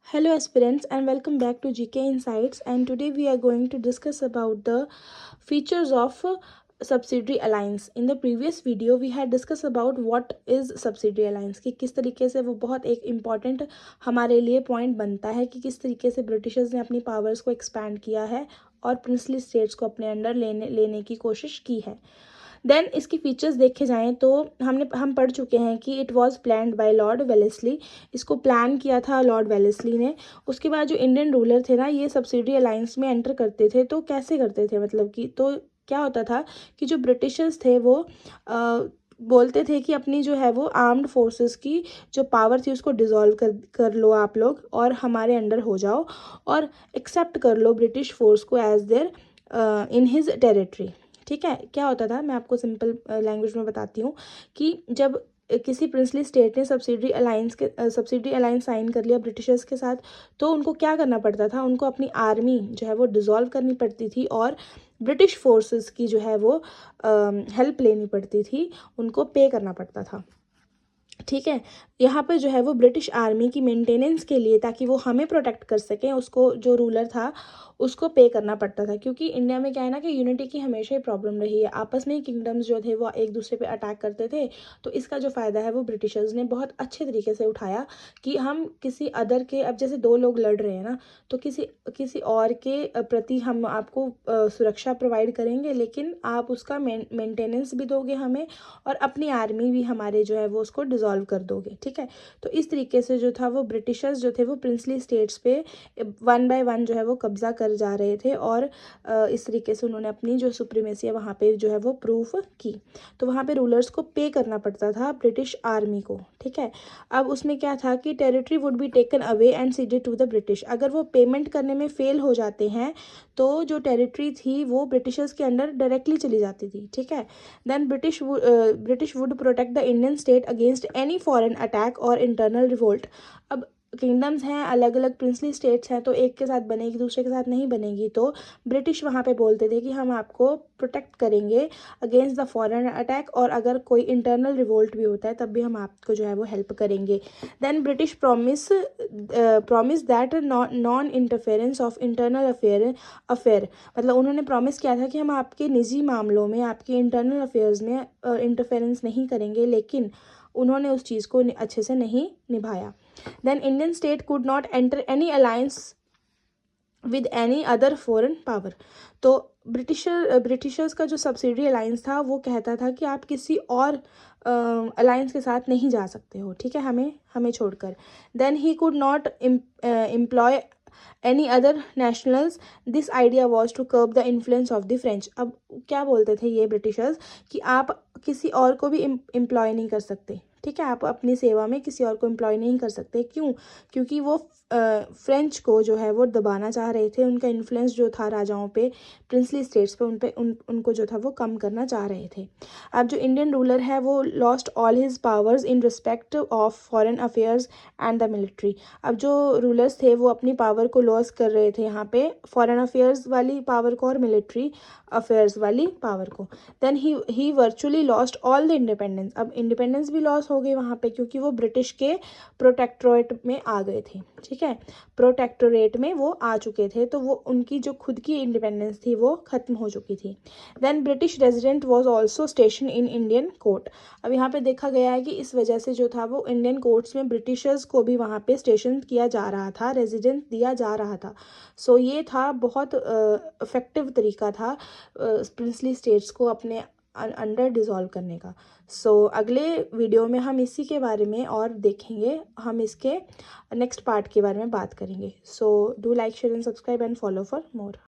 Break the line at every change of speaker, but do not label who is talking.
Hello aspirants and welcome back to GK Insights, and today we are going to discuss about the features of subsidiary alliance. In the previous video we had discussed about what is subsidiary alliance, कि किस तरीके से वो बहुत एक important हमारे लिए point बनता है कि किस तरीके से ब्रिटिशर्स ने अपनी पावर्स को एक्सपैंड किया है और प्रिंसली स्टेट्स को अपने अंडर लेने की कोशिश की है। देन इसकी फीचर्स देखे जाएं तो हम पढ़ चुके हैं कि it was planned by Lord Wellesley. इसको प्लान किया था लॉर्ड वेलेस्ली ने। उसके बाद जो इंडियन रूलर थे ना, ये सब्सिडी अलायंस में एंटर करते थे। तो कैसे करते थे, मतलब कि तो क्या होता था कि जो ब्रिटिशर्स थे वो बोलते थे कि अपनी जो है वो आर्म्ड फोर्सेस की जो पावर थी उसको डिसॉल्व कर लो आप लोग और हमारे अंडर हो जाओ और एक्सेप्ट कर लो ब्रिटिश फोर्स को as there in his territory. ठीक है, क्या होता था मैं आपको सिंपल लैंग्वेज में बताती हूँ कि जब किसी प्रिंसली स्टेट ने सब्सिडरी अलायंस साइन कर लिया ब्रिटिशर्स के साथ, तो उनको क्या करना पड़ता था, उनको अपनी आर्मी जो है वो डिसॉल्व करनी पड़ती थी और ब्रिटिश फोर्सेस की जो है वो हेल्प लेनी पड़ती थी, उनको पे करना पड़ता था। ठीक है, यहाँ पे जो है वो ब्रिटिश आर्मी की मेंटेनेंस के लिए, ताकि वो हमें प्रोटेक्ट कर सकें, उसको जो रूलर था उसको पे करना पड़ता था। क्योंकि इंडिया में क्या है ना कि यूनिटी की हमेशा ही प्रॉब्लम रही है, आपस में किंगडम्स जो थे वो एक दूसरे पे अटैक करते थे। तो इसका जो फ़ायदा है वो ब्रिटिशर्स ने बहुत अच्छे तरीके से उठाया कि हम किसी अदर के, अब जैसे दो लोग लड़ रहे हैं ना, तो किसी और के प्रति हम आपको सुरक्षा प्रोवाइड करेंगे, लेकिन आप उसका मेंटेनेंस भी दोगे हमें और अपनी आर्मी भी हमारे जो है वो उसको डिसॉल्व कर दोगे। ठीक है, तो इस तरीके से जो था वो ब्रिटिशर्स जो थे वो प्रिंसली स्टेट्स पे वन बाय वन जो है वो कब्जा कर जा रहे थे और इस तरीके से उन्होंने अपनी जो सुप्रीमेसी है वहाँ पे जो है वो प्रूफ की। तो वहाँ पे रूलर्स को पे करना पड़ता था ब्रिटिश आर्मी को। ठीक है, अब उसमें क्या था कि territory would be taken away and ceded to the British. अगर वो पेमेंट करने में फेल हो जाते हैं तो जो टेरिटरी थी वो ब्रिटिशर्स के अंडर डायरेक्टली चली जाती थी। ठीक है, then British would protect the Indian state against any foreign attack और इंटरनल रिवोल्ट। अब किंगडम्स हैं, अलग अलग प्रिंसली स्टेट्स हैं, तो एक के साथ बनेगी दूसरे के साथ नहीं बनेगी। तो ब्रिटिश वहाँ पे बोलते थे कि हम आपको प्रोटेक्ट करेंगे अगेंस्ट द फॉरेन अटैक, और अगर कोई इंटरनल रिवोल्ट भी होता है तब भी हम आपको जो है वो हेल्प करेंगे। Then British promise that non interference of internal affair, मतलब उन्होंने प्रॉमिस किया था कि हम आपके निजी मामलों में, आपके इंटरनल अफेयर्स में इंटरफेरेंस नहीं करेंगे, लेकिन उन्होंने उस चीज़ को अच्छे से नहीं निभाया। Then Indian state could not enter any alliance with any other foreign power. तो ब्रिटिशर्स का जो सब्सिडी अलायंस था वो कहता था कि आप किसी और अलायंस के साथ नहीं जा सकते हो। ठीक है, हमें छोड़कर। Then he could not employ any other nationals. This idea was to curb the influence of the French. अब क्या बोलते थे ये ब्रिटिशर्स कि आप किसी और को भी एम्प्लॉय नहीं कर सकते। ठीक है, आप अपनी सेवा में किसी और को एम्प्लॉय नहीं कर सकते। क्यों? क्योंकि वो फ्रेंच को जो है वो दबाना चाह रहे थे, उनका इन्फ्लुएंस जो था राजाओं पे, प्रिंसली स्टेट्स पे, उनको जो था वो कम करना चाह रहे थे। अब जो इंडियन रूलर है वो lost all his powers in respect of foreign affairs and the military. अब जो रूलर्स थे वो अपनी पावर को लॉस कर रहे थे यहाँ पे, फॉरेन अफेयर्स वाली पावर को और मिलिट्री अफेयर्स वाली पावर को। Then he virtually lost all the independence. अब इंडिपेंडेंस भी लॉस हो गई वहाँ पे, क्योंकि वो ब्रिटिश के प्रोटेक्टोरेट में आ गए थे। ठीक है, प्रोटेक्टोरेट में वो आ चुके थे, तो वो उनकी जो खुद की इंडिपेंडेंस थी वो खत्म हो चुकी थी। Then British resident was also station in Indian court. अब यहाँ पे देखा गया है कि इस वजह से जो था वो इंडियन कोर्ट्स में ब्रिटिशर्स को भी वहाँ पे स्टेशन किया जा रहा था, रेजिडेंस दिया जा रहा था। सो ये था बहुत इफेक्टिव तरीका था प्रिंसली स्टेट्स को अपने अंडर डिसॉल्व करने का। सो अगले वीडियो में हम इसी के बारे में और देखेंगे, हम इसके नेक्स्ट पार्ट के बारे में बात करेंगे। So do like, share and subscribe and follow for more.